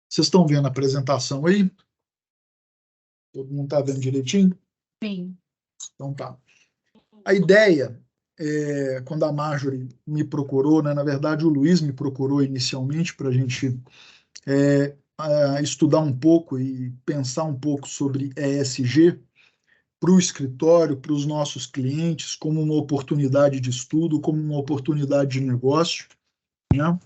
Vocês estão vendo a apresentação aí? Todo mundo está vendo direitinho? Sim. Então tá. A ideia, quando a Marjorie me procurou, né, na verdade o Luiz me procurou inicialmente para a gente estudar um pouco e pensar um pouco sobre ESG para o escritório, para os nossos clientes, como uma oportunidade de estudo, como uma oportunidade de negócio, né?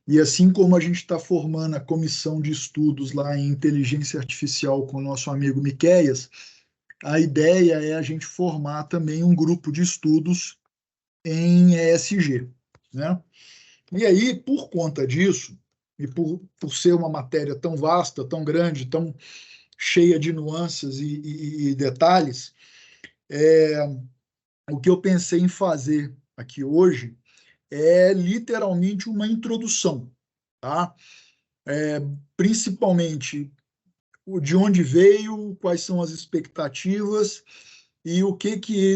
E assim como a gente está formando a comissão de estudos lá em inteligência artificial com o nosso amigo Miqueias, a ideia é a gente formar também um grupo de estudos em ESG, né? E aí, por conta disso, e por ser uma matéria tão vasta, tão grande, tão cheia de nuances e detalhes, o que eu pensei em fazer aqui hoje é literalmente uma introdução, tá? Principalmente de onde veio, quais são as expectativas e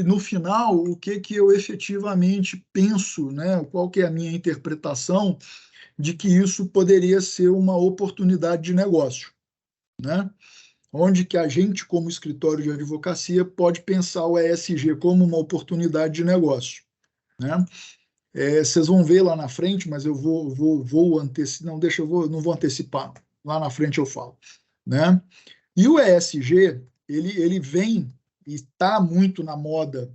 no final, o que eu efetivamente penso, né? Qual que é a minha interpretação de que isso poderia ser uma oportunidade de negócio, né? Onde que a gente, como escritório de advocacia, pode pensar o ESG como uma oportunidade de negócio, né? Vocês vão ver lá na frente, mas eu vou antecipar, não vou antecipar, lá na frente eu falo, né? E o ESG, ele vem e está muito na moda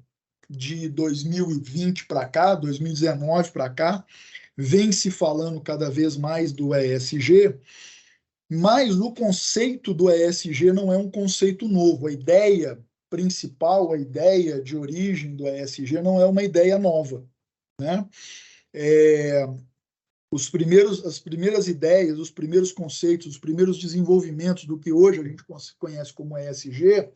de 2020 para cá, 2019 para cá, vem se falando cada vez mais do ESG, mas o conceito do ESG não é um conceito novo. A ideia principal, a ideia de origem do ESG não é uma ideia nova, né? As primeiras ideias, os primeiros conceitos, os primeiros desenvolvimentos do que hoje a gente conhece como ESG,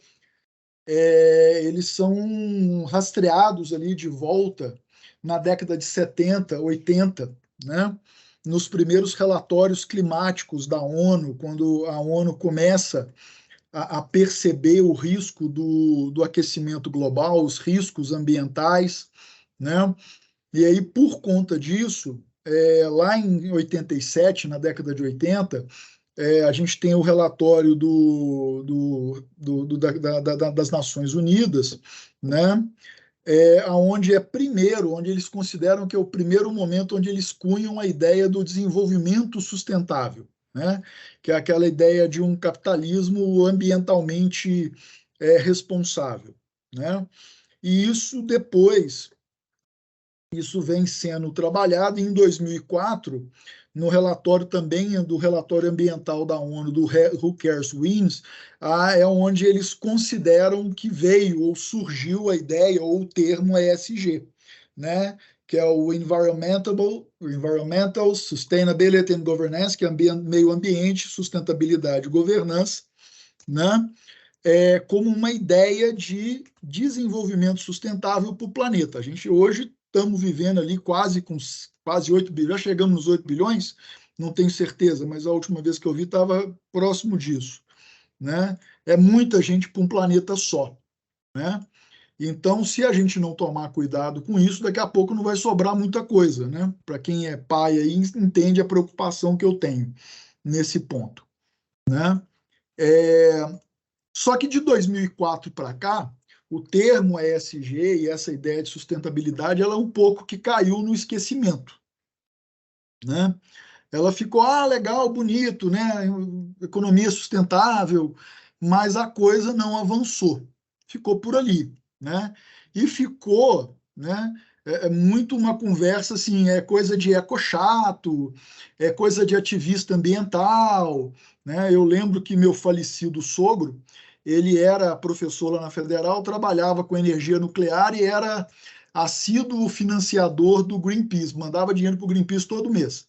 eles são rastreados ali de volta na década de 70, 80, né? Nos primeiros relatórios climáticos da ONU, quando a ONU começa a perceber o risco do aquecimento global, os riscos ambientais, né? E aí, por conta disso, lá em 87, na década de 80, a gente tem o relatório das Nações Unidas, né? Onde eles consideram que é o primeiro momento onde eles cunham a ideia do desenvolvimento sustentável, né? Que é aquela ideia de um capitalismo ambientalmente responsável, né? E isso vem sendo trabalhado em 2004, no relatório também do relatório ambiental da ONU, do Who Cares Wins, é onde eles consideram que veio ou surgiu a ideia ou o termo ESG, né? Que é o Environmental Sustainability and Governance, que é meio ambiente, sustentabilidade e governança, né? Como uma ideia de desenvolvimento sustentável para o planeta. A gente hoje estamos vivendo ali quase 8 bilhões, já chegamos nos 8 bilhões, não tenho certeza, mas a última vez que eu vi estava próximo disso, né? É muita gente para um planeta só, né? Então, se a gente não tomar cuidado com isso, daqui a pouco não vai sobrar muita coisa, né? Para quem é pai aí, entende a preocupação que eu tenho nesse ponto, né? Só que de 2004 para cá, o termo ESG e essa ideia de sustentabilidade, ela é um pouco que caiu no esquecimento, né? Ela ficou, legal, bonito, né? Economia sustentável, mas a coisa não avançou. Ficou por ali, né? E ficou, né? Muito uma conversa assim, é coisa de ecochato, é coisa de ativista ambiental, né? Eu lembro que meu falecido sogro, ele era professor lá na Federal, trabalhava com energia nuclear e era assíduo financiador do Greenpeace, mandava dinheiro para o Greenpeace todo mês,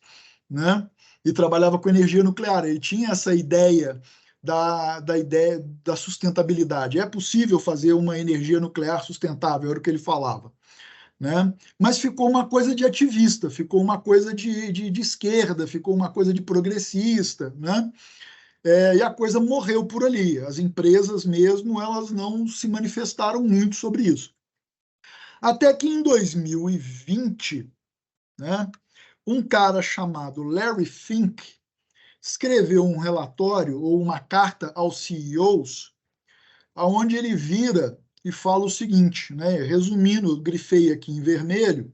né? E trabalhava com energia nuclear. Ele tinha essa ideia da ideia da sustentabilidade. É possível fazer uma energia nuclear sustentável, era o que ele falava, né? Mas ficou uma coisa de ativista, ficou uma coisa de esquerda, ficou uma coisa de progressista, né? E a coisa morreu por ali. As empresas mesmo, elas não se manifestaram muito sobre isso. Até que em 2020, né, um cara chamado Larry Fink escreveu um relatório ou uma carta aos CEOs, onde ele vira e fala o seguinte, né? Resumindo, grifei aqui em vermelho,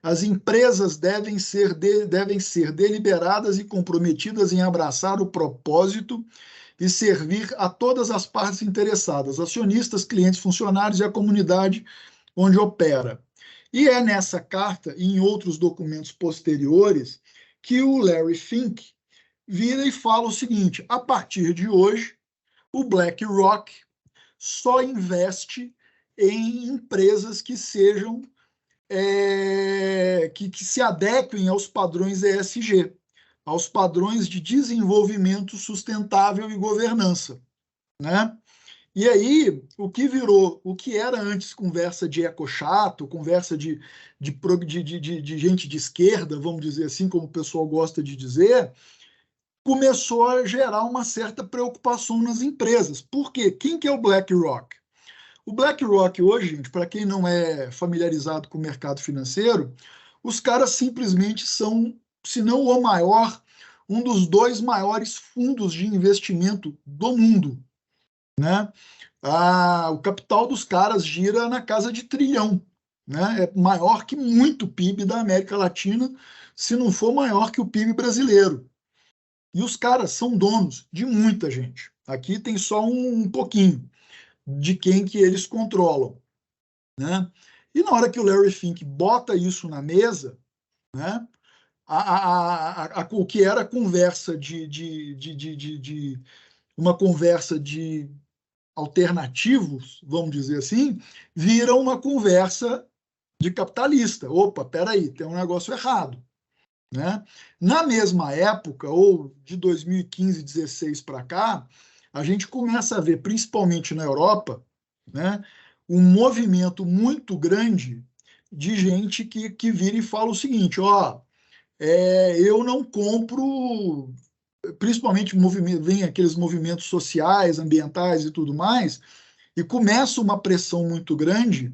as empresas devem ser deliberadas e comprometidas em abraçar o propósito e servir a todas as partes interessadas, acionistas, clientes, funcionários e a comunidade onde opera. E é nessa carta e em outros documentos posteriores que o Larry Fink vira e fala o seguinte: a partir de hoje, o BlackRock só investe em empresas que sejam que se adequem aos padrões ESG, aos padrões de desenvolvimento sustentável e governança, né? E aí, o que era antes conversa de ecochato, conversa de gente de esquerda, vamos dizer assim, como o pessoal gosta de dizer, começou a gerar uma certa preocupação nas empresas. Por quê? Quem que é o BlackRock? O BlackRock hoje, gente, para quem não é familiarizado com o mercado financeiro, os caras simplesmente são, se não o maior, um dos 2 maiores fundos de investimento do mundo, né? O capital dos caras gira na casa de trilhão, né? É maior que muito PIB da América Latina, se não for maior que o PIB brasileiro. E os caras são donos de muita gente. Aqui tem só um pouquinho de quem que eles controlam, né? E na hora que o Larry Fink bota isso na mesa, né? O que era conversa de uma conversa de alternativos, vamos dizer assim, vira uma conversa de capitalista. Opa, peraí, tem um negócio errado, né? Na mesma época, ou de 2015, 16 para cá, a gente começa a ver, principalmente na Europa, né, um movimento muito grande de gente que vira e fala o seguinte: ó, eu não compro, principalmente vem aqueles movimentos sociais, ambientais e tudo mais, e começa uma pressão muito grande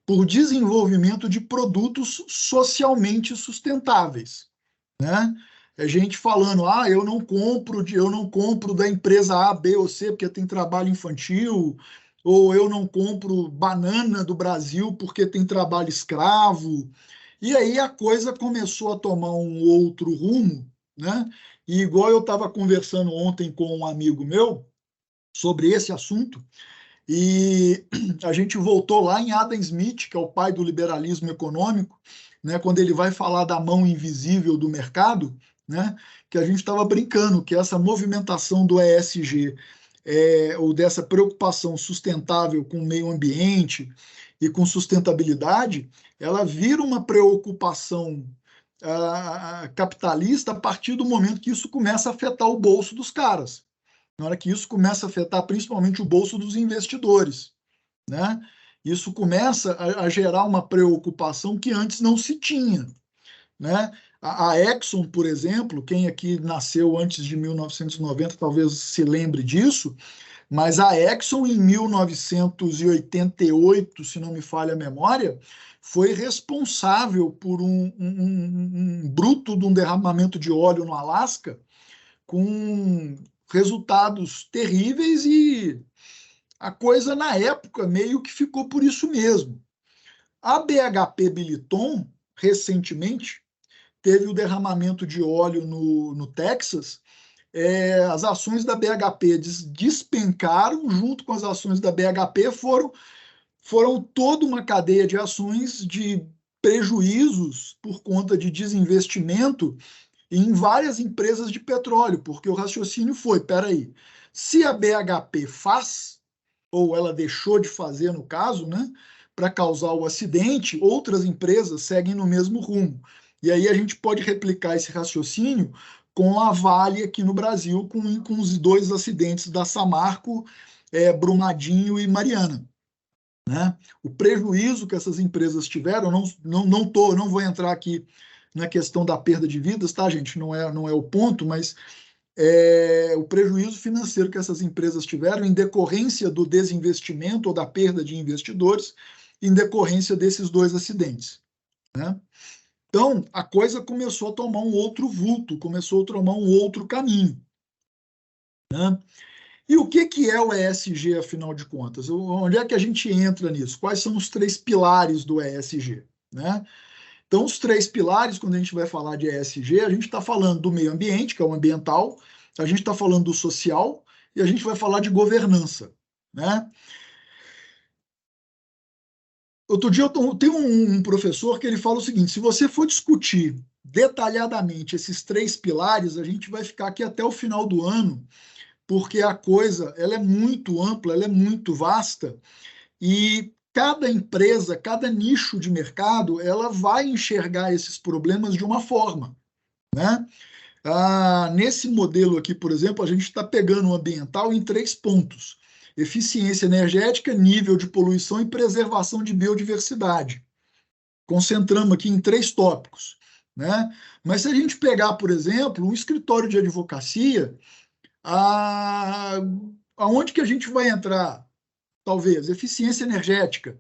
por desenvolvimento de produtos socialmente sustentáveis, né? É gente falando, eu não compro da empresa A, B ou C porque tem trabalho infantil, ou eu não compro banana do Brasil porque tem trabalho escravo. E aí a coisa começou a tomar um outro rumo, né? E igual eu estava conversando ontem com um amigo meu sobre esse assunto, e a gente voltou lá em Adam Smith, que é o pai do liberalismo econômico, né, quando ele vai falar da mão invisível do mercado, né, que a gente estava brincando que essa movimentação do ESG, ou dessa preocupação sustentável com o meio ambiente e com sustentabilidade, ela vira uma preocupação capitalista a partir do momento que isso começa a afetar o bolso dos caras. Na hora que isso começa a afetar principalmente o bolso dos investidores, né? Isso começa a gerar uma preocupação que antes não se tinha, né? A Exxon, por exemplo, quem aqui nasceu antes de 1990 talvez se lembre disso, mas a Exxon em 1988, se não me falha a memória, foi responsável por um bruto de um derramamento de óleo no Alasca, com resultados terríveis, e a coisa na época meio que ficou por isso mesmo. A BHP Billiton, recentemente, teve o derramamento de óleo no Texas, as ações da BHP despencaram, junto com as ações da BHP foram toda uma cadeia de ações de prejuízos por conta de desinvestimento em várias empresas de petróleo, porque o raciocínio foi, peraí, se a BHP faz, ou ela deixou de fazer no caso, né, para causar o acidente, outras empresas seguem no mesmo rumo. E aí a gente pode replicar esse raciocínio com a Vale aqui no Brasil, com os 2 acidentes da Samarco, Brumadinho e Mariana, né? O prejuízo que essas empresas tiveram, não vou entrar aqui na questão da perda de vidas, tá, gente? Não é o ponto, mas o prejuízo financeiro que essas empresas tiveram em decorrência do desinvestimento ou da perda de investidores, em decorrência desses 2 acidentes, né? Então, a coisa começou a tomar um outro vulto, começou a tomar um outro caminho, né? E o que é o ESG, afinal de contas? Onde é que a gente entra nisso? Quais são os três pilares do ESG, né? Então, os três pilares, quando a gente vai falar de ESG, a gente está falando do meio ambiente, que é o ambiental, a gente está falando do social e a gente vai falar de governança, né? Outro dia eu tenho um professor que ele fala o seguinte: se você for discutir detalhadamente esses três pilares, a gente vai ficar aqui até o final do ano, porque a coisa ela é muito ampla, ela é muito vasta e cada empresa, cada nicho de mercado, ela vai enxergar esses problemas de uma forma, né? Nesse modelo aqui, por exemplo, a gente está pegando o ambiental em três pontos: eficiência energética, nível de poluição e preservação de biodiversidade. Concentramos aqui em três tópicos, né? Mas se a gente pegar, por exemplo, um escritório de advocacia, aonde que a gente vai entrar? Talvez eficiência energética.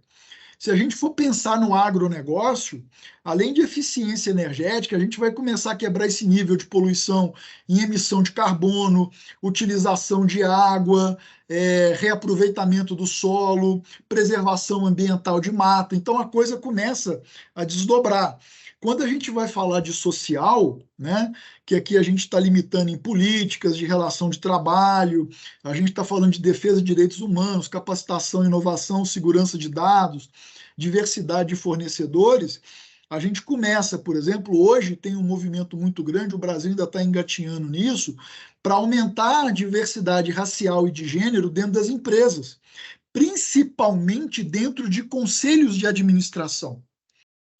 Se a gente for pensar no agronegócio, além de eficiência energética, a gente vai começar a quebrar esse nível de poluição em emissão de carbono, utilização de água, reaproveitamento do solo, preservação ambiental de mata. Então a coisa começa a desdobrar. Quando a gente vai falar de social, né, que aqui a gente está limitando em políticas de relação de trabalho, a gente está falando de defesa de direitos humanos, capacitação, inovação, segurança de dados, diversidade de fornecedores, a gente começa, por exemplo, hoje tem um movimento muito grande, o Brasil ainda está engatinhando nisso, para aumentar a diversidade racial e de gênero dentro das empresas, principalmente dentro de conselhos de administração,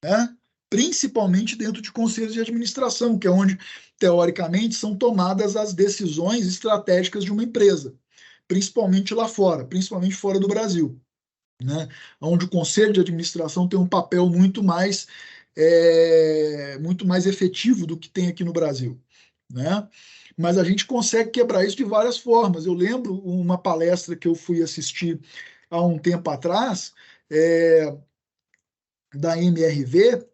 né? Principalmente dentro de conselhos de administração, que é onde, teoricamente, são tomadas as decisões estratégicas de uma empresa, principalmente lá fora, principalmente fora do Brasil, né? Onde o conselho de administração tem um papel muito mais efetivo do que tem aqui no Brasil, né? Mas a gente consegue quebrar isso de várias formas. Eu lembro uma palestra que eu fui assistir há um tempo atrás, da MRV,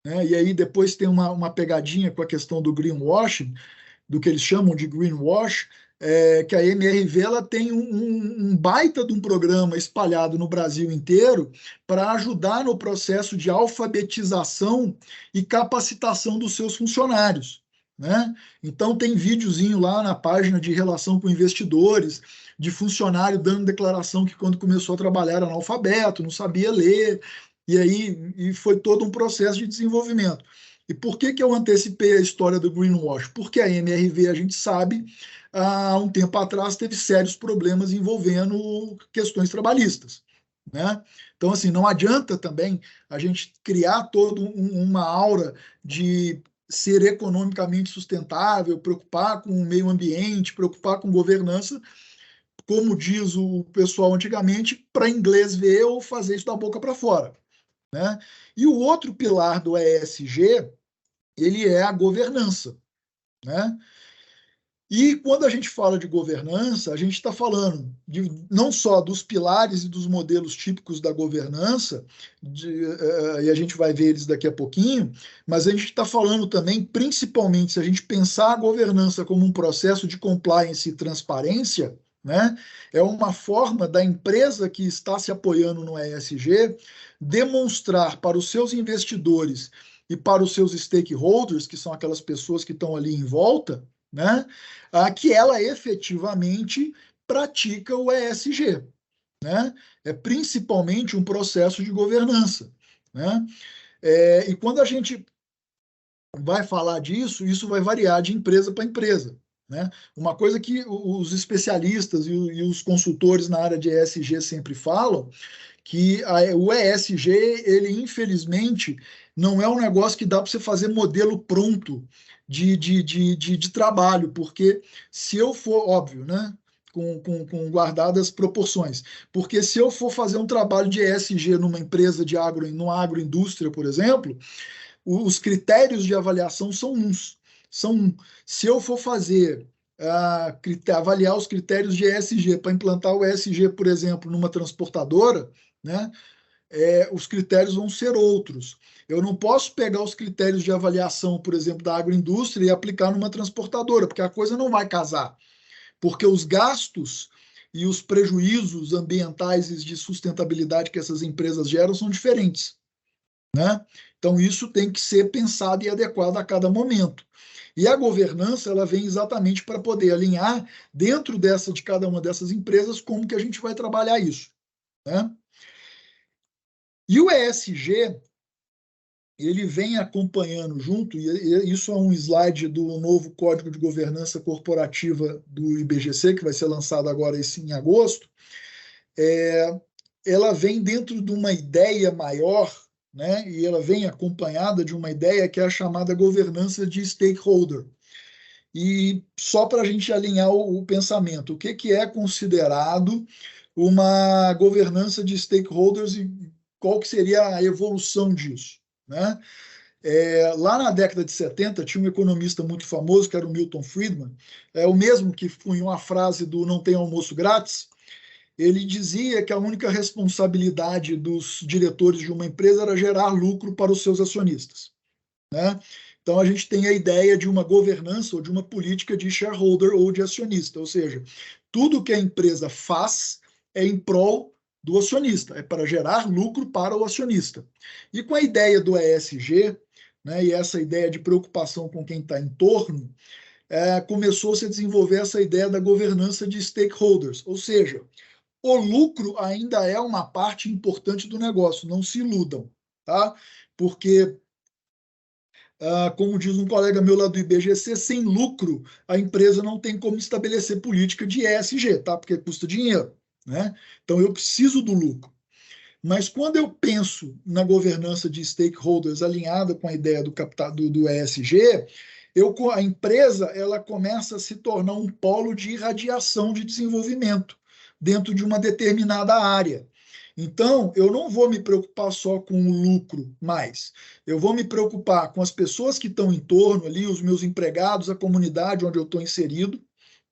né? E aí depois tem uma pegadinha com a questão do greenwashing, do que eles chamam de greenwash, que a MRV ela tem um baita de um programa espalhado no Brasil inteiro para ajudar no processo de alfabetização e capacitação dos seus funcionários, né? Então tem videozinho lá na página de relação com investidores, de funcionário dando declaração que quando começou a trabalhar era analfabeto, não sabia ler, e foi todo um processo de desenvolvimento. E por que eu antecipei a história do greenwash? Porque a MRV, a gente sabe, há um tempo atrás teve sérios problemas envolvendo questões trabalhistas, né? Então, assim, não adianta também a gente criar toda uma aura de ser economicamente sustentável, preocupar com o meio ambiente, preocupar com governança, como diz o pessoal antigamente, para inglês ver ou fazer isso da boca para fora, né? E o outro pilar do ESG, ele é a governança, né? E quando a gente fala de governança, a gente está falando não só dos pilares e dos modelos típicos da governança, e a gente vai ver eles daqui a pouquinho, mas a gente está falando também, principalmente, se a gente pensar a governança como um processo de compliance e transparência, né, é uma forma da empresa que está se apoiando no ESG demonstrar para os seus investidores e para os seus stakeholders, que são aquelas pessoas que estão ali em volta, né, que ela efetivamente pratica o ESG, né? É principalmente um processo de governança, né? E quando a gente vai falar disso, isso vai variar de empresa para empresa, né? Uma coisa que os especialistas e os consultores na área de ESG sempre falam, que o ESG, ele infelizmente não é um negócio que dá para você fazer modelo pronto de trabalho, porque se eu for, óbvio, né? Com guardadas proporções. Porque se eu for fazer um trabalho de ESG numa empresa numa agroindústria, por exemplo, os critérios de avaliação são uns. Se eu for fazer avaliar os critérios de ESG para implantar o ESG, por exemplo, numa transportadora, né? os critérios vão ser outros. Eu não posso pegar os critérios de avaliação, por exemplo, da agroindústria e aplicar numa transportadora, porque a coisa não vai casar. Porque os gastos e os prejuízos ambientais e de sustentabilidade que essas empresas geram são diferentes, né? Então, isso tem que ser pensado e adequado a cada momento. E a governança, ela vem exatamente para poder alinhar dentro de cada uma dessas empresas como que a gente vai trabalhar isso, né? E o ESG, ele vem acompanhando junto, e isso é um slide do novo Código de Governança Corporativa do IBGC, que vai ser lançado agora em agosto. Ela vem dentro de uma ideia maior, né? E ela vem acompanhada de uma ideia que é a chamada governança de stakeholder. E só para a gente alinhar o pensamento, o que é considerado uma governança de stakeholders e qual que seria a evolução disso, né? Lá na década de 70, tinha um economista muito famoso, que era o Milton Friedman, o mesmo que punha a frase do não tem almoço grátis. Ele dizia que a única responsabilidade dos diretores de uma empresa era gerar lucro para os seus acionistas, né? Então, a gente tem a ideia de uma governança ou de uma política de shareholder ou de acionista, ou seja, tudo que a empresa faz é em prol do acionista, é para gerar lucro para o acionista. E com a ideia do ESG, né, e essa ideia de preocupação com quem está em torno, começou-se a desenvolver essa ideia da governança de stakeholders, ou seja, o lucro ainda é uma parte importante do negócio, não se iludam, tá? Porque como diz um colega meu lá do IBGC, sem lucro a empresa não tem como estabelecer política de ESG, tá? Porque custa dinheiro, né? Então eu preciso do lucro. Mas quando eu penso na governança de stakeholders alinhada com a ideia do ESG, a empresa ela começa a se tornar um polo de irradiação de desenvolvimento dentro de uma determinada área. Então, eu não vou me preocupar só com o lucro mais. Eu vou me preocupar com as pessoas que estão em torno ali, os meus empregados, a comunidade onde eu estou inserido,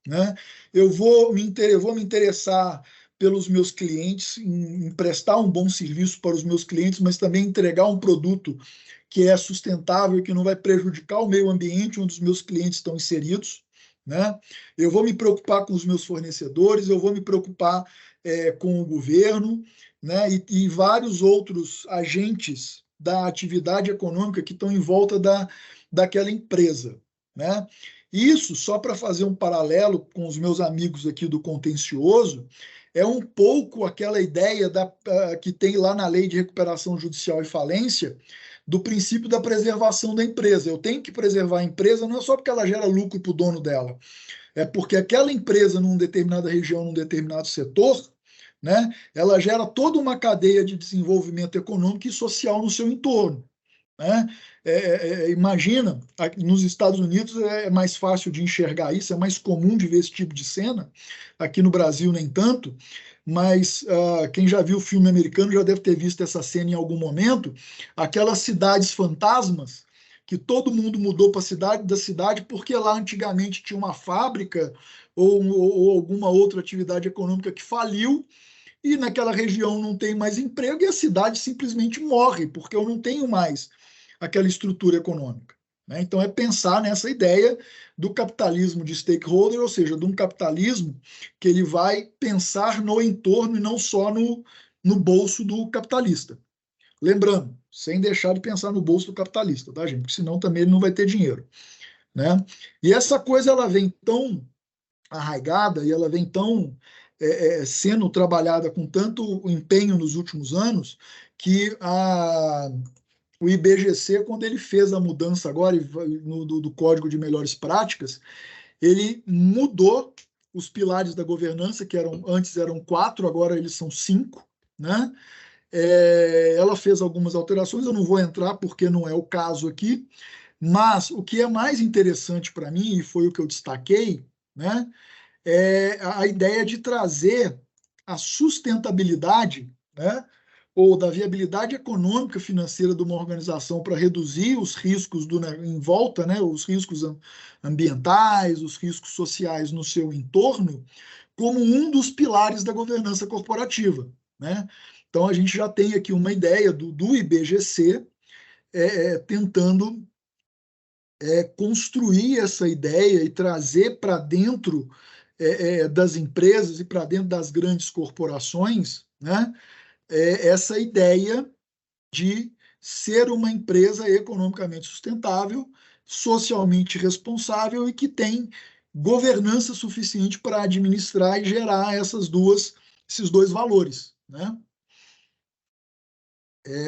né? Eu vou me interessar pelos meus clientes, em prestar um bom serviço para os meus clientes, mas também entregar um produto que é sustentável e que não vai prejudicar o meio ambiente onde os meus clientes estão inseridos, né? Eu vou me preocupar com os meus fornecedores, eu vou me preocupar com o governo, né? E vários outros agentes da atividade econômica que estão em volta daquela empresa, né? Isso, só para fazer um paralelo com os meus amigos aqui do contencioso, é um pouco aquela ideia que tem lá na Lei de Recuperação Judicial e Falência, do princípio da preservação da empresa. Eu tenho que preservar a empresa não é só porque ela gera lucro para o dono dela, é porque aquela empresa, numa determinada região, num determinado setor, né, ela gera toda uma cadeia de desenvolvimento econômico e social no seu entorno, né? Imagina, nos Estados Unidos é mais fácil de enxergar isso, é mais comum de ver esse tipo de cena, aqui no Brasil nem tanto, mas quem já viu o filme americano já deve ter visto essa cena em algum momento, aquelas cidades fantasmas, que todo mundo mudou para da cidade porque lá antigamente tinha uma fábrica ou alguma outra atividade econômica que faliu, e naquela região não tem mais emprego e a cidade simplesmente morre, porque eu não tenho mais aquela estrutura econômica, né? Então, é pensar nessa ideia do capitalismo de stakeholder, ou seja, de um capitalismo que ele vai pensar no entorno e não só no bolso do capitalista. Lembrando, sem deixar de pensar no bolso do capitalista, tá, gente? Porque senão também ele não vai ter dinheiro, né? E essa coisa, ela vem tão arraigada e ela vem tão sendo trabalhada com tanto empenho nos últimos anos que o IBGC, quando ele fez a mudança agora do Código de Melhores Práticas, ele mudou os pilares da governança, que antes eram 4, agora eles são 5, né? Ela fez algumas alterações, eu não vou entrar porque não é o caso aqui, mas o que é mais interessante para mim, e foi o que eu destaquei, né, é a ideia de trazer a sustentabilidade, né, ou da viabilidade econômica financeira de uma organização para reduzir os riscos em volta, né, os riscos ambientais, os riscos sociais no seu entorno, como um dos pilares da governança corporativa, né? Então, a gente já tem aqui uma ideia do IBGC tentando construir essa ideia e trazer para dentro das empresas e para dentro das grandes corporações, né, essa ideia de ser uma empresa economicamente sustentável, socialmente responsável e que tem governança suficiente para administrar e gerar esses dois valores, né?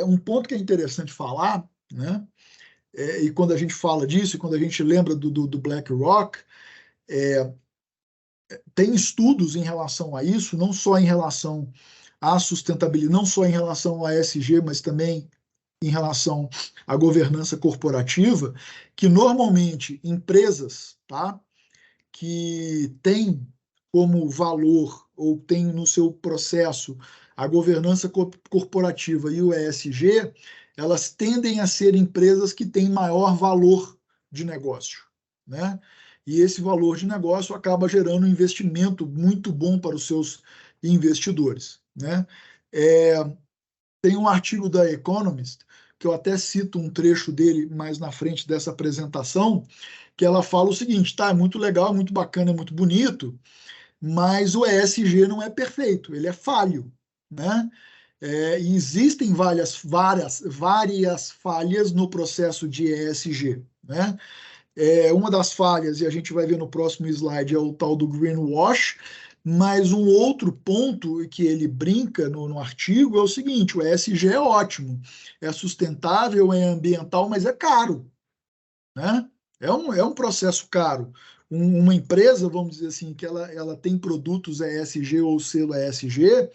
Um ponto que é interessante falar, né? E quando a gente fala disso, quando a gente lembra do BlackRock, tem estudos em relação a isso, não só em relação à sustentabilidade, não só em relação ao ESG, mas também em relação à governança corporativa, que normalmente empresas, tá, que têm como valor ou têm no seu processo a governança corporativa e o ESG, elas tendem a ser empresas que têm maior valor de negócio, né? E esse valor de negócio acaba gerando um investimento muito bom para os seus investidores, né? Tem um artigo da Economist, que eu até cito um trecho dele mais na frente dessa apresentação, que ela fala o seguinte, tá, é muito legal, muito bacana, é muito bonito, mas o ESG não é perfeito, ele é falho, né? E existem várias falhas no processo de ESG, né? Uma das falhas, e a gente vai ver no próximo slide, é o tal do greenwash, mas um outro ponto que ele brinca no artigo é o seguinte, o ESG é ótimo, é sustentável, é ambiental, mas é caro, né? É um processo caro. Uma empresa, vamos dizer assim, que ela tem produtos ESG ou selo ESG,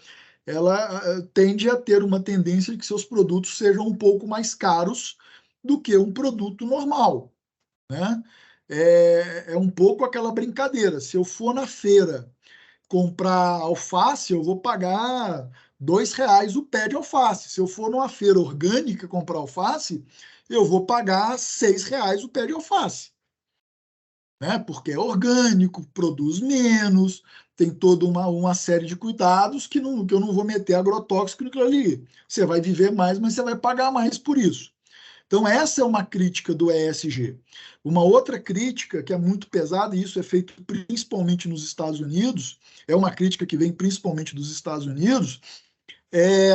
ela tende a ter uma tendência de que seus produtos sejam um pouco mais caros do que um produto normal, né? É um pouco aquela brincadeira. Se eu for na feira comprar alface, eu vou pagar R$ 2 o pé de alface. Se eu for numa feira orgânica comprar alface, eu vou pagar R$ 6 o pé de alface, né? Porque é orgânico, produz menos, tem toda uma série de cuidados que eu não vou meter agrotóxico naquilo ali. Você vai viver mais, mas você vai pagar mais por isso. Então, essa é uma crítica do ESG. Uma outra crítica que é muito pesada, e isso é feito principalmente nos Estados Unidos, é uma crítica que vem principalmente dos Estados Unidos, é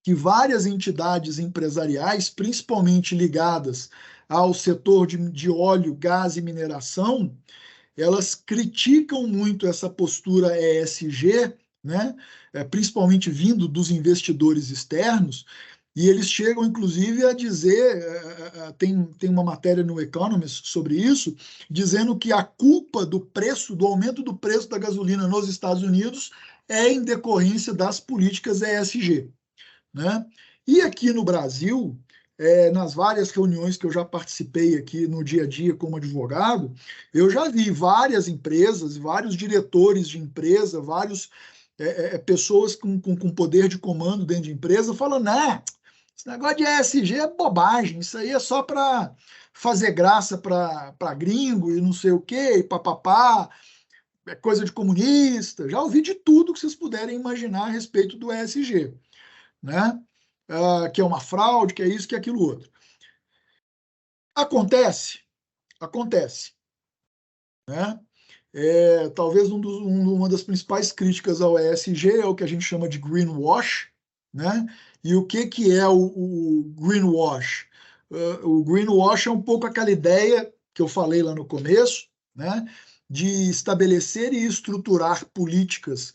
que várias entidades empresariais, principalmente ligadas ao setor de óleo, gás e mineração, elas criticam muito essa postura ESG, né? Principalmente vindo dos investidores externos, e eles chegam, inclusive, a dizer, tem uma matéria no Economist sobre isso, dizendo que a culpa do aumento do preço da gasolina nos Estados Unidos é em decorrência das políticas ESG, né? E aqui no Brasil, nas várias reuniões que eu já participei aqui no dia a dia como advogado, eu já vi várias empresas, vários diretores de empresa, várias pessoas com poder de comando dentro de empresa falando, esse negócio de ESG é bobagem, isso aí é só para fazer graça para gringo e não sei o quê, e papapá, é coisa de comunista. Já ouvi de tudo que vocês puderem imaginar a respeito do ESG, né? Que é uma fraude, que é isso, que é aquilo outro. Acontece, né? Talvez uma das principais críticas ao ESG é o que a gente chama de greenwash, né? E o que é o greenwash? O greenwash é um pouco aquela ideia que eu falei lá no começo, né? De estabelecer e estruturar políticas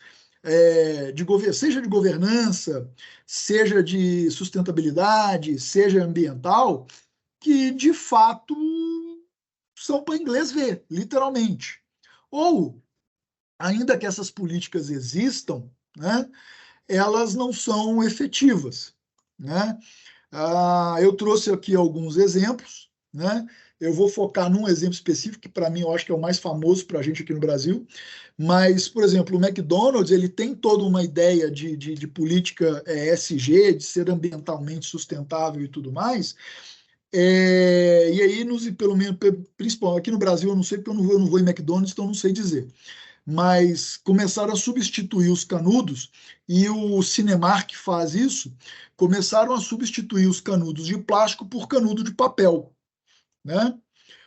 seja de governança, seja de sustentabilidade, seja ambiental, que de fato são para inglês ver, literalmente. Ou, ainda que essas políticas existam, né, elas não são efetivas, né? Eu trouxe aqui alguns exemplos, né? Eu vou focar num exemplo específico, que para mim eu acho que é o mais famoso para a gente aqui no Brasil, mas, por exemplo, o McDonald's ele tem toda uma ideia de política ESG, de ser ambientalmente sustentável e tudo mais, e aí, pelo menos, principalmente aqui no Brasil, eu não sei porque eu não vou em McDonald's, então eu não sei dizer. mas começaram a substituir os canudos, e o Cinemark faz isso, começaram a substituir os canudos de plástico por canudo de papel, né?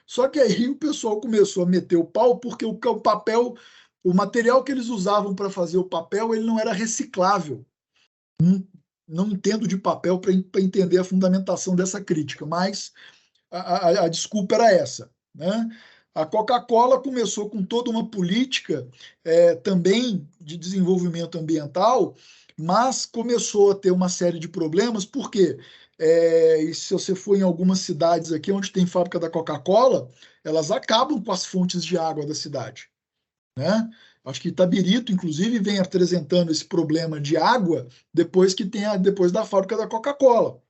Só que aí o pessoal começou a meter o pau, porque o papel, o material que eles usavam para fazer o papel, ele não era reciclável. Não entendo de papel para entender a fundamentação dessa crítica, mas a desculpa era essa, né? A Coca-Cola começou com toda uma política também de desenvolvimento ambiental, mas começou a ter uma série de problemas, porque e se você for em algumas cidades aqui onde tem fábrica da Coca-Cola, elas acabam com as fontes de água da cidade, né? Acho que Itabirito, inclusive, vem apresentando esse problema de água depois da fábrica da Coca-Cola,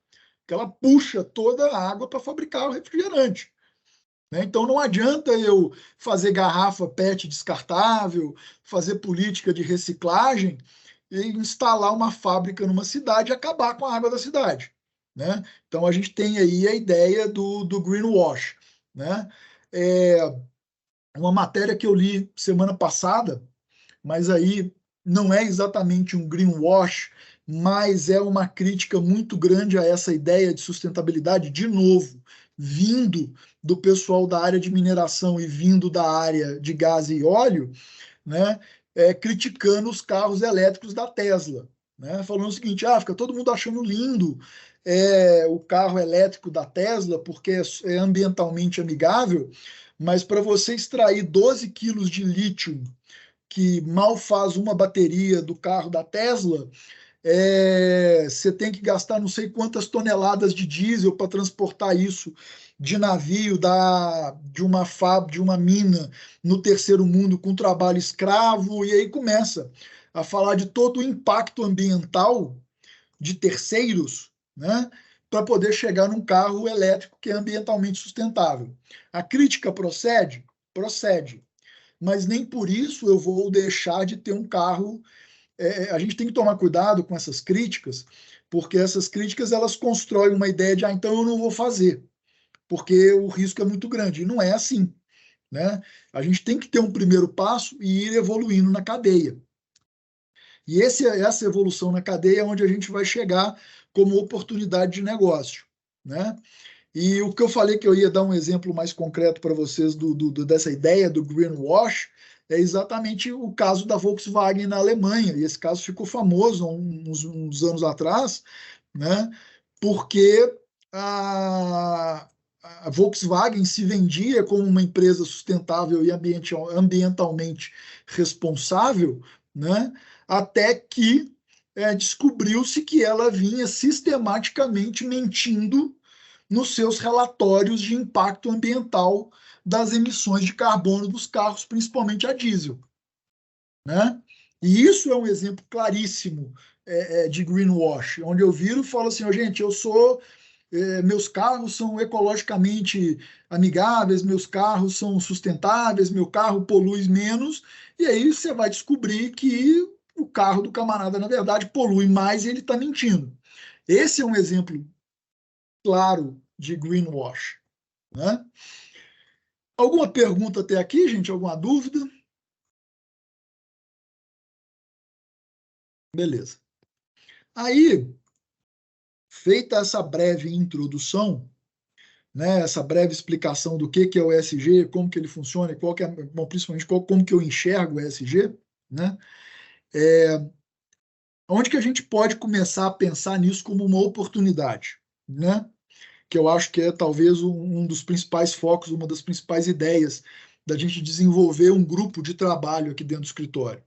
que ela puxa toda a água para fabricar o refrigerante, né? Então não adianta eu fazer garrafa PET descartável, fazer política de reciclagem e instalar uma fábrica numa cidade e acabar com a água da cidade, né? Então a gente tem aí a ideia do greenwash, né? É uma matéria que eu li semana passada, mas aí não é exatamente um greenwash, mas é uma crítica muito grande a essa ideia de sustentabilidade, de novo, vindo do pessoal da área de mineração e vindo da área de gás e óleo, né, criticando os carros elétricos da Tesla, né, falando o seguinte, fica todo mundo achando lindo o carro elétrico da Tesla porque é ambientalmente amigável, mas para você extrair 12 quilos de lítio que mal faz uma bateria do carro da Tesla, você tem que gastar não sei quantas toneladas de diesel para transportar isso de navio de uma mina no terceiro mundo com trabalho escravo, e aí começa a falar de todo o impacto ambiental de terceiros, né, para poder chegar num carro elétrico que é ambientalmente sustentável. A crítica procede? Procede, mas nem por isso eu vou deixar de ter um carro. A gente tem que tomar cuidado com essas críticas, porque essas críticas elas constroem uma ideia de então eu não vou fazer, porque o risco é muito grande. E não é assim, né? A gente tem que ter um primeiro passo e ir evoluindo na cadeia. E essa evolução na cadeia é onde a gente vai chegar como oportunidade de negócio, né? E o que eu falei que eu ia dar um exemplo mais concreto para vocês dessa ideia do greenwash é exatamente o caso da Volkswagen na Alemanha. E esse caso ficou famoso uns anos atrás, né? Porque a, a Volkswagen se vendia como uma empresa sustentável e ambientalmente responsável, né? Até que descobriu-se que ela vinha sistematicamente mentindo nos seus relatórios de impacto ambiental das emissões de carbono dos carros, principalmente a diesel, né? E isso é um exemplo claríssimo de greenwash, onde eu viro e falo assim, gente, meus carros são ecologicamente amigáveis, meus carros são sustentáveis, meu carro polui menos, e aí você vai descobrir que o carro do camarada, na verdade, polui mais e ele está mentindo. Esse é um exemplo claro de greenwash, né? Alguma pergunta até aqui, gente? Alguma dúvida? Beleza. Aí, feita essa breve introdução, né, essa breve explicação do que é o ESG, como que ele funciona, qual que é, bom, principalmente como que eu enxergo o ESG, né? Onde que a gente pode começar a pensar nisso como uma oportunidade, né? Que eu acho que é talvez um dos principais focos, uma das principais ideias da gente desenvolver um grupo de trabalho aqui dentro do escritório.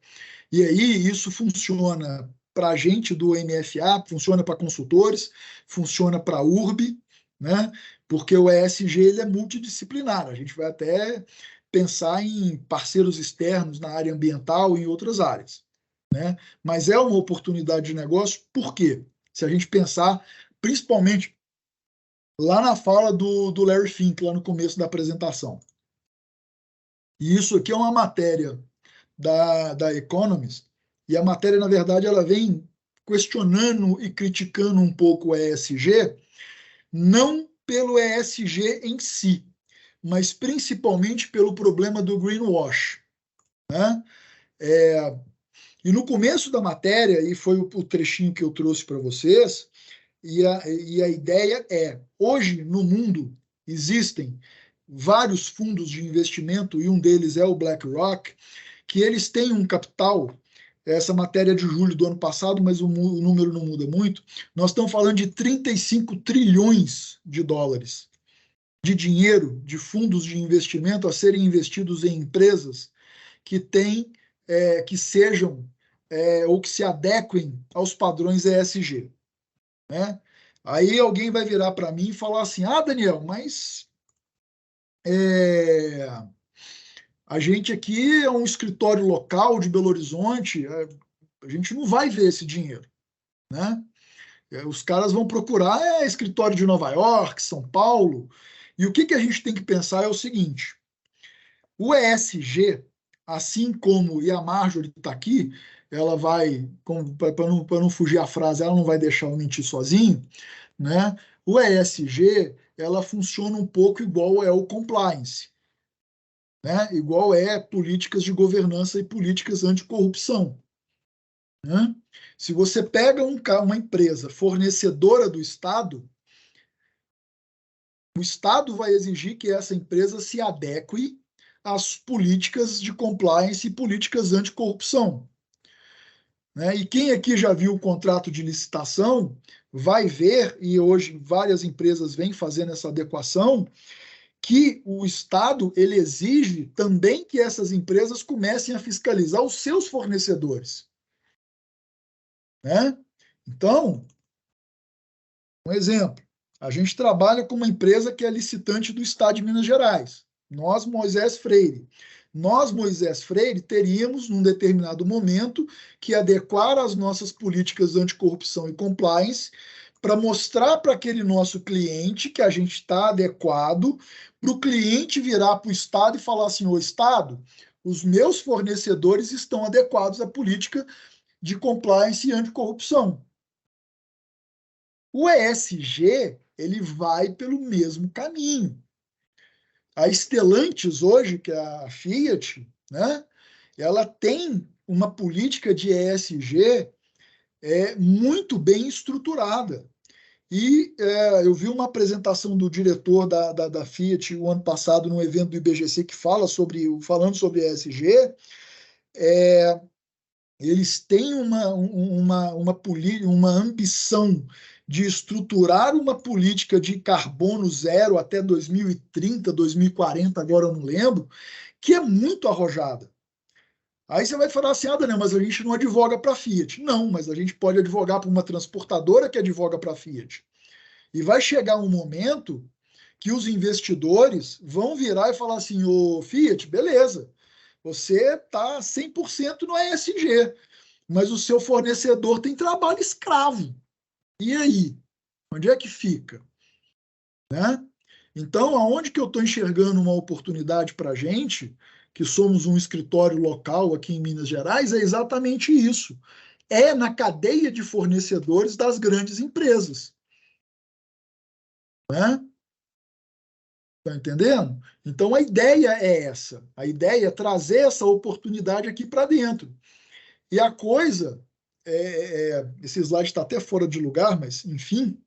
E aí isso funciona para a gente do MFA, funciona para consultores, funciona para a URB, né? Porque o ESG ele é multidisciplinar. A gente vai até pensar em parceiros externos na área ambiental e em outras áreas, né? Mas é uma oportunidade de negócio, por quê? Se a gente pensar, principalmente lá na fala do Larry Fink, lá no começo da apresentação. E isso aqui é uma matéria da Economist, e a matéria, na verdade, ela vem questionando e criticando um pouco o ESG, não pelo ESG em si, mas principalmente pelo problema do greenwash, né? E no começo da matéria, e foi o trechinho que eu trouxe para vocês, e a ideia é, hoje no mundo existem vários fundos de investimento, e um deles é o BlackRock, que eles têm um capital, essa matéria é de julho do ano passado, mas o número não muda muito, nós estamos falando de 35 trilhões de dólares de dinheiro, de fundos de investimento a serem investidos em empresas que têm, que sejam, ou que se adequem aos padrões ESG, né? Aí alguém vai virar para mim e falar assim, Daniel, mas a gente aqui é um escritório local de Belo Horizonte, a gente não vai ver esse dinheiro, né? Os caras vão procurar escritório de Nova York, São Paulo, e o que a gente tem que pensar é o seguinte, o ESG, assim como, e a Marjorie está aqui, ela vai, para não fugir a frase, ela não vai deixar eu mentir sozinho, né? O ESG, ela funciona um pouco igual é o compliance, né? Igual é políticas de governança e políticas anticorrupção, né? Se você pega uma empresa fornecedora do Estado, o Estado vai exigir que essa empresa se adeque às políticas de compliance e políticas anticorrupção, né? E quem aqui já viu o contrato de licitação vai ver, e hoje várias empresas vêm fazendo essa adequação, que o Estado ele exige também que essas empresas comecem a fiscalizar os seus fornecedores, né? Então, um exemplo, a gente trabalha com uma empresa que é licitante do Estado de Minas Gerais, nós, Moisés Freire. Nós, Moisés Freire, teríamos, num determinado momento, que adequar as nossas políticas anticorrupção e compliance para mostrar para aquele nosso cliente que a gente está adequado, para o cliente virar para o Estado e falar assim, ô Estado, os meus fornecedores estão adequados à política de compliance e anticorrupção. O ESG, ele vai pelo mesmo caminho. A Stellantis hoje, que é a Fiat, né, ela tem uma política de ESG muito bem estruturada. E eu vi uma apresentação do diretor da Fiat o ano passado no evento do IBGC que falando sobre ESG. Eles têm uma ambição de estruturar uma política de carbono zero até 2030, 2040, agora eu não lembro, que é muito arrojada. Aí você vai falar assim, Daniel, mas a gente não advoga para a Fiat. Não, mas a gente pode advogar para uma transportadora que advoga para a Fiat. E vai chegar um momento que os investidores vão virar e falar assim, ô Fiat, beleza, você está 100% no ESG, mas o seu fornecedor tem trabalho escravo. E aí? Onde é que fica? Né? Então, aonde que eu estou enxergando uma oportunidade para a gente, que somos um escritório local aqui em Minas Gerais, é exatamente isso. É na cadeia de fornecedores das grandes empresas. Né? Tá entendendo? Então, a ideia é essa. A ideia é trazer essa oportunidade aqui para dentro. E a coisa, esse slide está até fora de lugar, mas, enfim,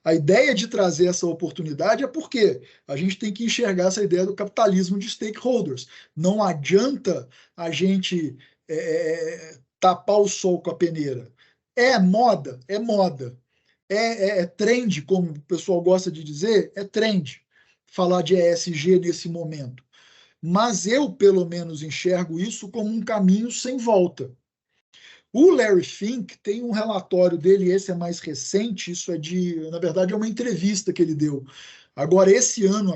a ideia de trazer essa oportunidade é porque a gente tem que enxergar essa ideia do capitalismo de stakeholders. Não adianta a gente tapar o sol com a peneira. É moda? É moda. É trend, como o pessoal gosta de dizer? É trend falar de ESG nesse momento. Mas eu, pelo menos, enxergo isso como um caminho sem volta. O Larry Fink tem um relatório dele, esse é mais recente, isso na verdade, é uma entrevista que ele deu. Agora, esse ano,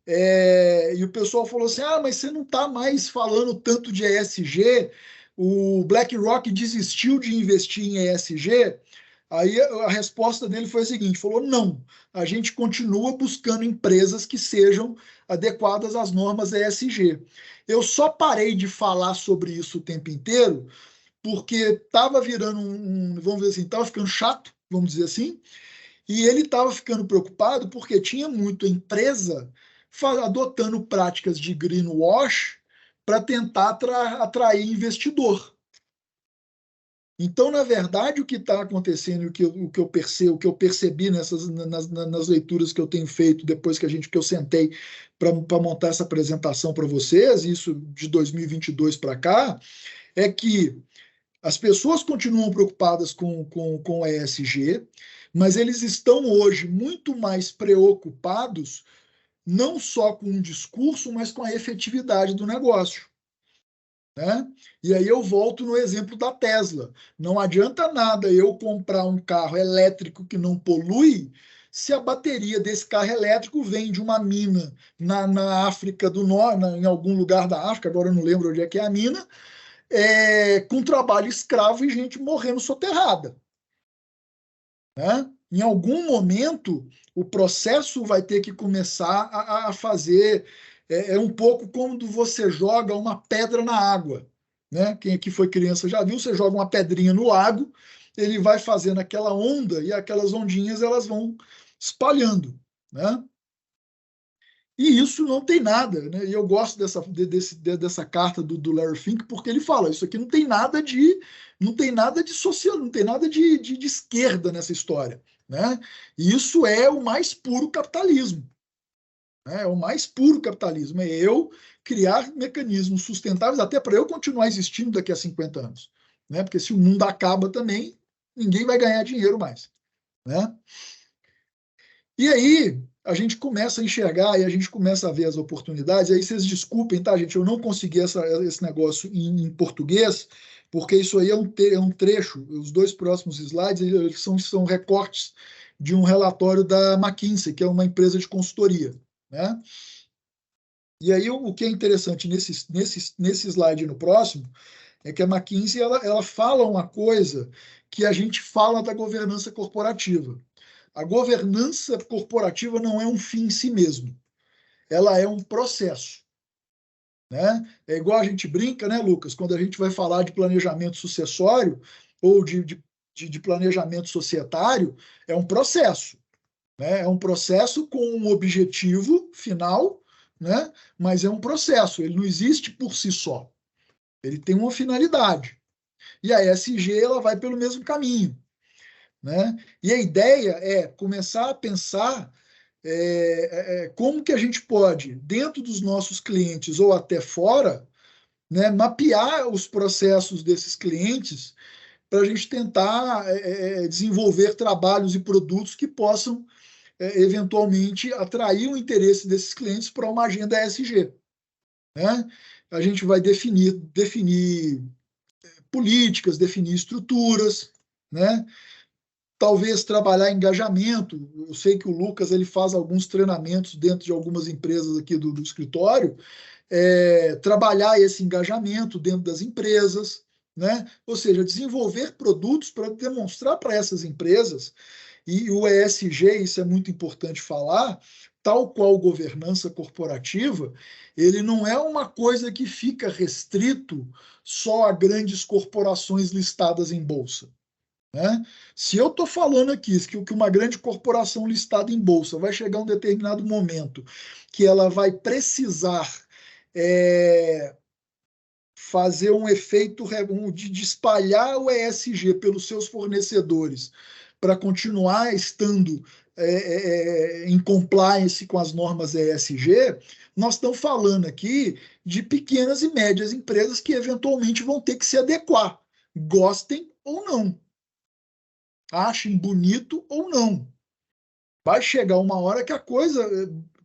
e o pessoal falou assim, mas você não está mais falando tanto de ESG, o BlackRock desistiu de investir em ESG, aí a resposta dele foi a seguinte, falou, não, a gente continua buscando empresas que sejam adequadas às normas ESG. Eu só parei de falar sobre isso o tempo inteiro porque estava virando vamos dizer assim, estava ficando chato, vamos dizer assim, e ele estava ficando preocupado porque tinha muita empresa adotando práticas de greenwash para tentar atrair investidor. Então, na verdade, o que está acontecendo, o que eu percebi nas leituras que eu tenho feito depois que eu sentei para montar essa apresentação para vocês, isso de 2022 para cá, é que as pessoas continuam preocupadas com o ESG, mas eles estão hoje muito mais preocupados não só com o discurso, mas com a efetividade do negócio. Né? E aí eu volto no exemplo da Tesla. Não adianta nada eu comprar um carro elétrico que não polui se a bateria desse carro elétrico vem de uma mina na África do Norte, em algum lugar da África, agora eu não lembro onde é que é a mina, com trabalho escravo e gente morrendo soterrada. Né? Em algum momento, o processo vai ter que começar a fazer. É um pouco quando você joga uma pedra na água. Né? Quem aqui foi criança já viu, você joga uma pedrinha no lago, ele vai fazendo aquela onda e aquelas ondinhas elas vão espalhando. Né? E isso não tem nada, né? E eu gosto dessa carta do Larry Fink, porque ele fala, isso aqui não tem nada de social, não tem nada de esquerda nessa história, né? E isso é o mais puro capitalismo, né? É o mais puro capitalismo, é eu criar mecanismos sustentáveis até para eu continuar existindo daqui a 50 anos, né? Porque se o mundo acaba também, ninguém vai ganhar dinheiro mais, né? E aí a gente começa a enxergar e a gente começa a ver as oportunidades. E aí vocês desculpem, tá, gente? Eu não consegui esse negócio em português, porque isso aí é um trecho. Os dois próximos slides eles são recortes de um relatório da McKinsey, que é uma empresa de consultoria. Né? E aí o que é interessante nesse slide no próximo é que a McKinsey ela fala uma coisa que a gente fala da governança corporativa. A governança corporativa não é um fim em si mesmo. Ela é um processo. Né? É igual a gente brinca, né, Lucas? Quando a gente vai falar de planejamento sucessório ou de planejamento societário, é um processo. Né? É um processo com um objetivo final, né? Mas é um processo. Ele não existe por si só. Ele tem uma finalidade. E a ESG ela vai pelo mesmo caminho. Né? E a ideia é começar a pensar como que a gente pode, dentro dos nossos clientes ou até fora, né, mapear os processos desses clientes para a gente tentar desenvolver trabalhos e produtos que possam, eventualmente, atrair o interesse desses clientes para uma agenda ESG. Né? A gente vai definir políticas, definir estruturas, né? Talvez trabalhar engajamento. Eu sei que o Lucas ele faz alguns treinamentos dentro de algumas empresas aqui do escritório, trabalhar esse engajamento dentro das empresas, né? Ou seja, desenvolver produtos para demonstrar para essas empresas, e o ESG, isso é muito importante falar, tal qual governança corporativa, ele não é uma coisa que fica restrito só a grandes corporações listadas em bolsa. Né? Se eu estou falando aqui que uma grande corporação listada em bolsa vai chegar a um determinado momento que ela vai precisar fazer um efeito de espalhar o ESG pelos seus fornecedores para continuar estando em compliance com as normas ESG, nós estamos falando aqui de pequenas e médias empresas que eventualmente vão ter que se adequar, gostem ou não. Achem bonito ou não. Vai chegar uma hora que a coisa,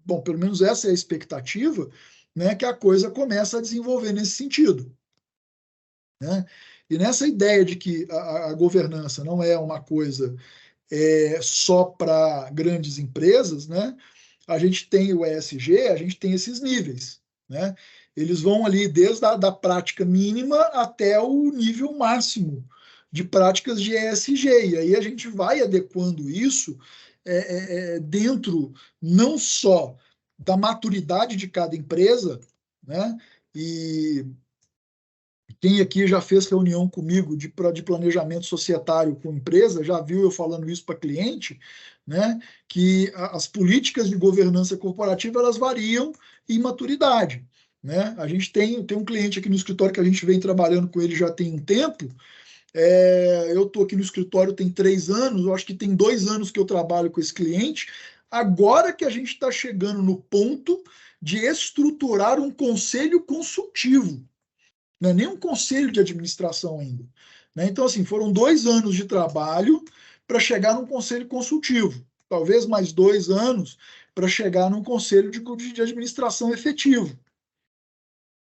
bom, pelo menos essa é a expectativa, né, que a coisa começa a desenvolver nesse sentido. Né? E nessa ideia de que a governança não é uma coisa só para grandes empresas, né, a gente tem o ESG, a gente tem esses níveis. Né? Eles vão ali desde a da prática mínima até o nível máximo de práticas de ESG. E aí a gente vai adequando isso dentro não só da maturidade de cada empresa, né? E quem aqui já fez reunião comigo de planejamento societário com empresa, já viu eu falando isso para cliente, né? Que as políticas de governança corporativa elas variam em maturidade. né? A gente tem um cliente aqui no escritório que a gente vem trabalhando com ele já tem um tempo. Eu estou aqui no escritório tem 3 anos, eu acho que tem 2 anos que eu trabalho com esse cliente. Agora que a gente está chegando no ponto de estruturar um conselho consultivo, não é nem um conselho de administração ainda, né? Então, assim, foram 2 anos de trabalho para chegar num conselho consultivo, talvez mais 2 anos para chegar num conselho de administração efetivo.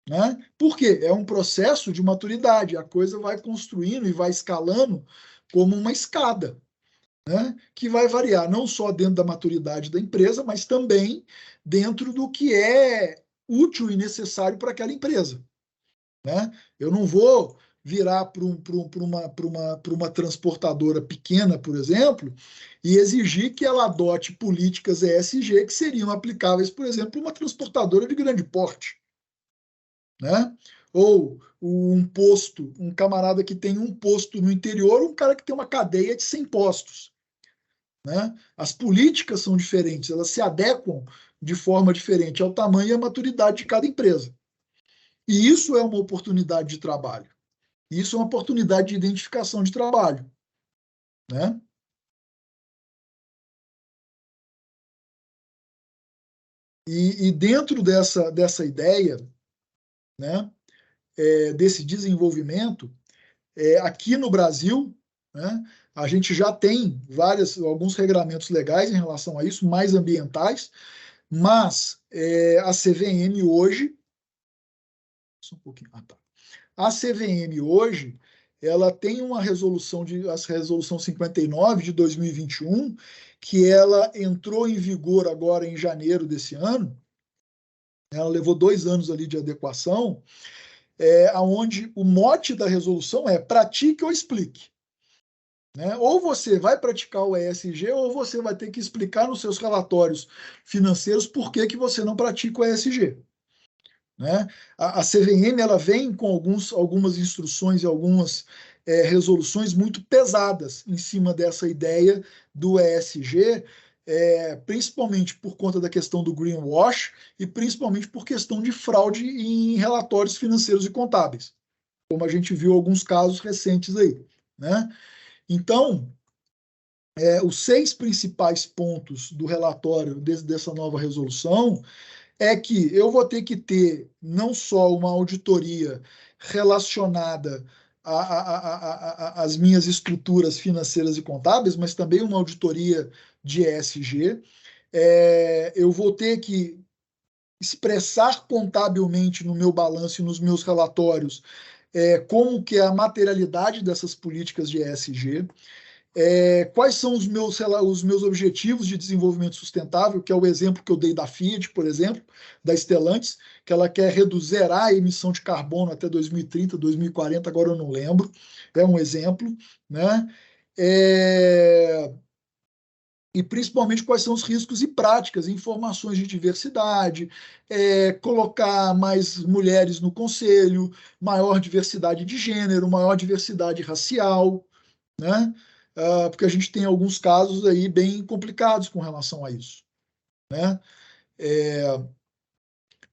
Né? Por quê? É um processo de maturidade, a coisa vai construindo e vai escalando como uma escada, né? Que vai variar não só dentro da maturidade da empresa, mas também dentro do que é útil e necessário para aquela empresa. Né? Eu não vou virar para uma transportadora pequena, por exemplo, e exigir que ela adote políticas ESG que seriam aplicáveis, por exemplo, para uma transportadora de grande porte. Né? Ou um posto, um camarada que tem um posto no interior, um cara que tem uma cadeia de 100 postos. Né? As políticas são diferentes, elas se adequam de forma diferente ao tamanho e à maturidade de cada empresa. E isso é uma oportunidade de trabalho. Isso é uma oportunidade de identificação de trabalho. Né? E dentro dessa ideia, né, desse desenvolvimento, aqui no Brasil, né, a gente já tem alguns regramentos legais em relação a isso, mais ambientais, mas a CVM hoje, só um pouquinho, tá. A CVM hoje, ela tem uma resolução a resolução 59 de 2021, que ela entrou em vigor agora em janeiro desse ano. Ela levou 2 anos ali de adequação, onde o mote da resolução é pratique ou explique. Né? Ou você vai praticar o ESG, ou você vai ter que explicar nos seus relatórios financeiros por que você não pratica o ESG. Né? A CVM ela vem com algumas instruções e algumas resoluções muito pesadas em cima dessa ideia do ESG, principalmente por conta da questão do greenwash e principalmente por questão de fraude em relatórios financeiros e contábeis, como a gente viu alguns casos recentes aí. Né? Então, os 6 principais pontos do relatório dessa nova resolução é que eu vou ter que ter não só uma auditoria relacionada às minhas estruturas financeiras e contábeis, mas também uma auditoria de ESG. Eu vou ter que expressar contabilmente no meu balanço e nos meus relatórios como que é a materialidade dessas políticas de ESG. Quais são os meus objetivos de desenvolvimento sustentável, que é o exemplo que eu dei da Fiat, por exemplo, da Stellantis, que ela quer zerar a emissão de carbono até 2030, 2040, agora eu não lembro, é um exemplo, né? E principalmente quais são os riscos e práticas, informações de diversidade, colocar mais mulheres no conselho, maior diversidade de gênero, maior diversidade racial, né? Porque a gente tem alguns casos aí bem complicados com relação a isso. Né?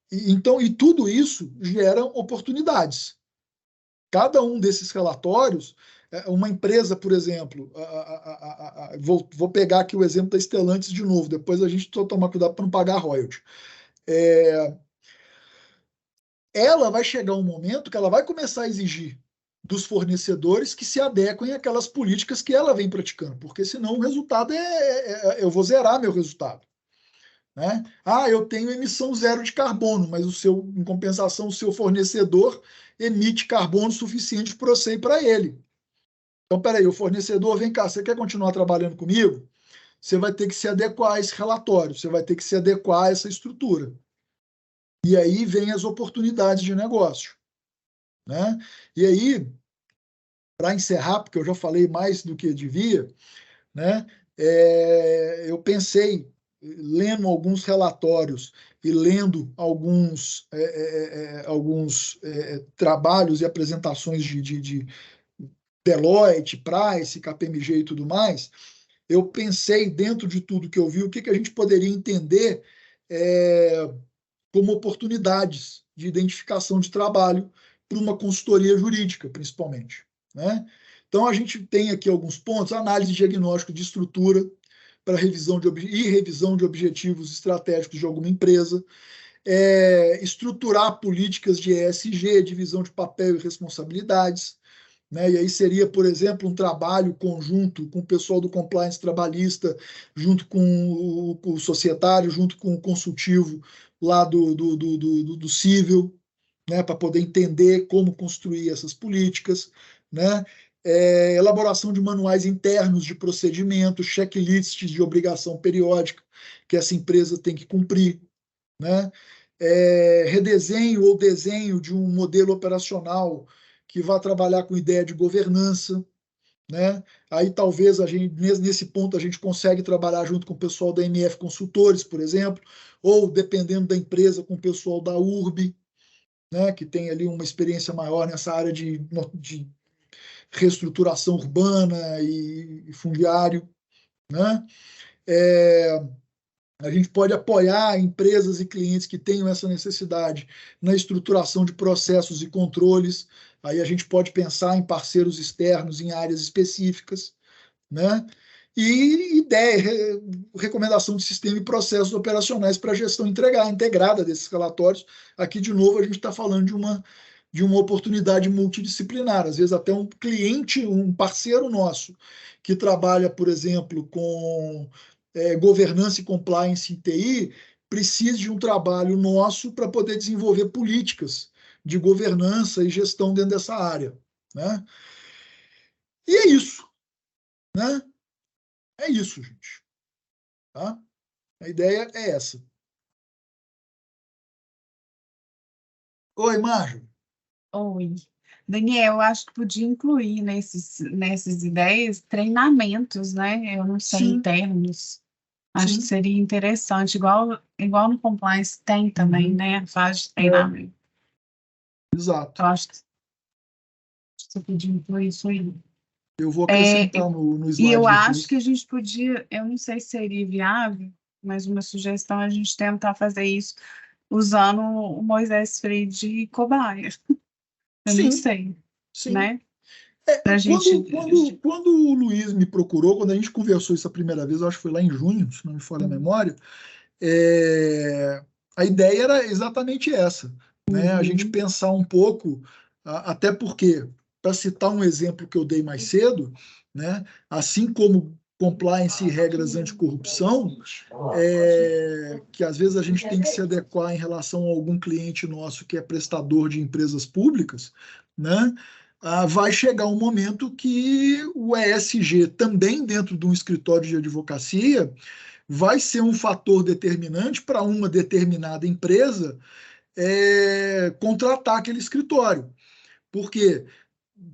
Então, e tudo isso gera oportunidades. Cada um desses relatórios, uma empresa, por exemplo, vou pegar aqui o exemplo da Stellantis de novo, depois a gente precisa tomar cuidado para não pagar royalty. Ela vai chegar um momento que ela vai começar a exigir dos fornecedores que se adequem àquelas políticas que ela vem praticando, porque senão o resultado eu vou zerar meu resultado. Né? Eu tenho emissão zero de carbono, mas em compensação, o seu fornecedor emite carbono suficiente para você e para ele. Então, peraí, o fornecedor, vem cá, você quer continuar trabalhando comigo? Você vai ter que se adequar a esse relatório, você vai ter que se adequar a essa estrutura. E aí vem as oportunidades de negócio. Né? E aí, para encerrar, porque eu já falei mais do que devia, né? Eu pensei, lendo alguns relatórios e lendo alguns trabalhos e apresentações de Deloitte, Price, KPMG e tudo mais, eu pensei dentro de tudo que eu vi, o que a gente poderia entender como oportunidades de identificação de trabalho para uma consultoria jurídica, principalmente, né? Então, a gente tem aqui alguns pontos: análise de diagnóstico de estrutura para revisão de objetivos estratégicos de alguma empresa, estruturar políticas de ESG, divisão de papel e responsabilidades, né? E aí seria, por exemplo, um trabalho conjunto com o pessoal do compliance trabalhista, junto com o societário, junto com o consultivo lá do civil, né? Para poder entender como construir essas políticas, né? Elaboração de manuais internos de procedimento, checklists de obrigação periódica que essa empresa tem que cumprir, né? Redesenho ou desenho de um modelo operacional que vá trabalhar com ideia de governança, né? Aí talvez nesse ponto a gente consegue trabalhar junto com o pessoal da MF Consultores, por exemplo, ou dependendo da empresa, com o pessoal da URB, né? Que tem ali uma experiência maior nessa área de reestruturação urbana e fundiário, né? A gente pode apoiar empresas e clientes que tenham essa necessidade na estruturação de processos e controles. Aí a gente pode pensar em parceiros externos em áreas específicas, né? E recomendação de sistema e processos operacionais para a gestão integrada desses relatórios. Aqui, de novo, a gente está falando de uma oportunidade multidisciplinar. Às vezes, até um cliente, um parceiro nosso, que trabalha, por exemplo, com governança e compliance em TI, precisa de um trabalho nosso para poder desenvolver políticas de governança e gestão dentro dessa área, né? E é isso, né? É isso, gente. Tá? A ideia é essa. Oi, Márcio. Oi. Daniel, eu acho que podia incluir nessas ideias treinamentos, né? Eu não sei em Sim, termos. Acho que sim. seria interessante, igual no compliance tem também, né? A fase de treinamento. Exato. Eu acho que você podia incluir isso aí. Eu vou acrescentar no E eu slide acho depois. que a gente podia, eu não sei se seria viável, mas uma sugestão é a gente tentar fazer isso usando o Moisés Freire de cobaia. Eu não Sim, sei, sim. né? Pra gente. Quando o Luiz me procurou, quando a gente conversou isso a primeira vez, eu acho que foi lá em junho, se não me falha a memória, a ideia era exatamente essa, né? A gente pensar um pouco, até porque, para citar um exemplo que eu dei mais cedo, né? Assim como compliance e regras anticorrupção, que às vezes a gente tem que se adequar em relação a algum cliente nosso que é prestador de empresas públicas, né? Vai chegar um momento que o ESG, também dentro de um escritório de advocacia, vai ser um fator determinante para uma determinada empresa contratar aquele escritório. Porque,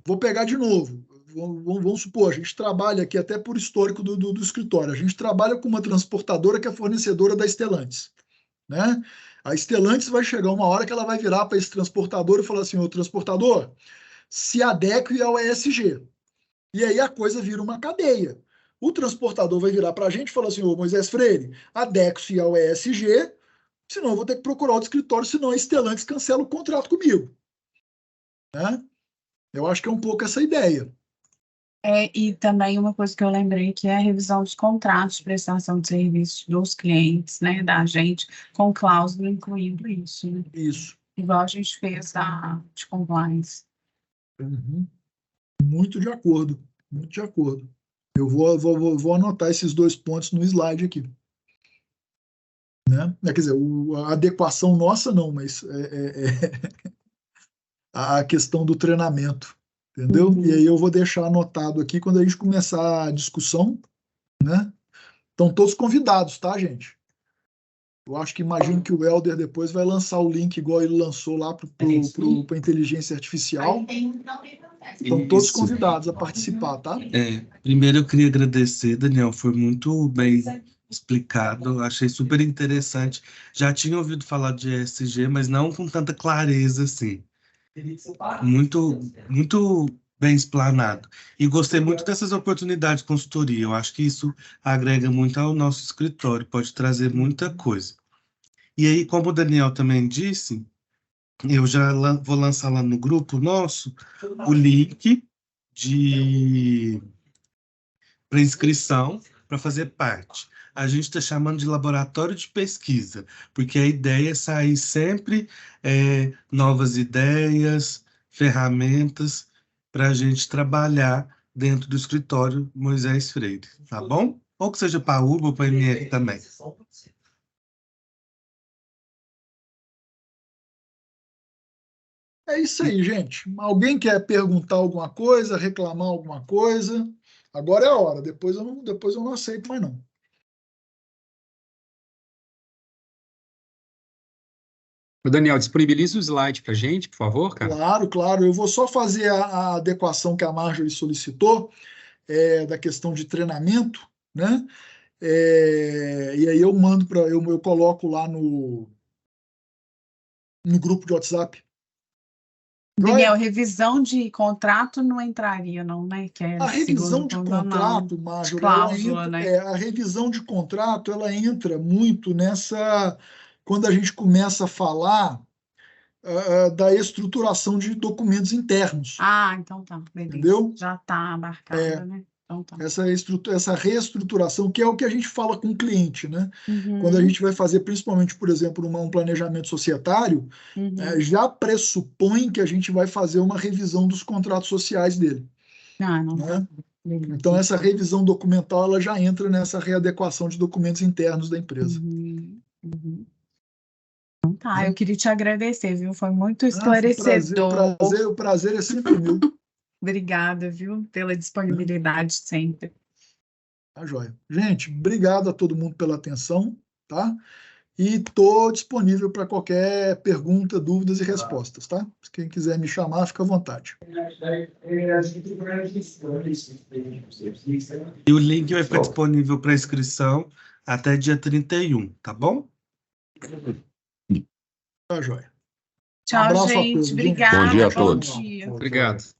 vou pegar de novo, vamos supor, a gente trabalha aqui até por histórico do escritório, a gente trabalha com uma transportadora que é fornecedora da Stellantis, né? A Stellantis vai chegar uma hora que ela vai virar para esse transportador e falar assim: ô transportador, se adeque ao ESG. E aí a coisa vira uma cadeia. O transportador vai virar para a gente e falar assim: ô Moisés Freire, adeque-se ao ESG, senão eu vou ter que procurar outro escritório, senão a Stellantis cancela o contrato comigo, né? Eu acho que é um pouco essa ideia. E também uma coisa que eu lembrei que é a revisão dos contratos de prestação de serviços dos clientes, né, da gente, com cláusula incluindo isso, né? Isso. Igual a gente fez de compliance. Uhum. Muito de acordo, muito de acordo. Eu vou anotar esses dois pontos no slide aqui. Né? Quer dizer, a adequação nossa não, mas a questão do treinamento, entendeu? E aí eu vou deixar anotado aqui quando a gente começar a discussão, né? Estão todos convidados, tá, gente? Eu acho que imagino que o Helder depois vai lançar o link igual ele lançou lá para a inteligência artificial. Estão todos convidados a participar, tá? Primeiro eu queria agradecer, Daniel, foi muito bem explicado, achei super interessante. Já tinha ouvido falar de ESG, mas não com tanta clareza assim. Muito, muito bem explanado. E gostei muito dessas oportunidades de consultoria. Eu acho que isso agrega muito ao nosso escritório, pode trazer muita coisa. E aí, como o Daniel também disse, eu já vou lançar lá no grupo nosso o link para inscrição para fazer parte. A gente está chamando de laboratório de pesquisa, porque a ideia é sair sempre novas ideias, ferramentas para a gente trabalhar dentro do escritório Moisés Freire, tá bom? Ou que seja para a UBA ou para a MF também. É isso aí, gente. Alguém quer perguntar alguma coisa, reclamar alguma coisa? Agora é a hora, depois eu não aceito mais não. Daniel, disponibiliza o slide para a gente, por favor, cara. Claro, claro. Eu vou só fazer a adequação que a Marjorie solicitou, da questão de treinamento, né? E aí eu mando eu coloco lá no grupo de WhatsApp. Daniel, revisão de contrato não entraria, não, né? Que é A revisão de contrato, Marjorie, cláusula, né? a revisão de contrato, ela entra muito nessa, quando a gente começa a falar da estruturação de documentos internos. Ah, então tá, beleza. Entendeu? Já está abarcada, né? Então tá. Essa reestruturação, que é o que a gente fala com o cliente, né? Uhum. Quando a gente vai fazer, principalmente, por exemplo, um planejamento societário, já pressupõe que a gente vai fazer uma revisão dos contratos sociais dele. Ah, não né? tá. Então, essa revisão documental ela já entra nessa readequação de documentos internos da empresa. Então tá, eu queria te agradecer, viu? Foi muito esclarecedor. O prazer é sempre meu. Obrigada, viu? Pela disponibilidade sempre. Tá, joia. Gente, obrigado a todo mundo pela atenção, tá? E estou disponível para qualquer pergunta, dúvidas e respostas, tá? Quem quiser me chamar, fica à vontade. E o link vai estar disponível para inscrição até dia 31, tá bom? Tá, joia. Tchau, abraço a gente. todos, gente. Obrigada. Bom dia a todos. Bom dia. Obrigado.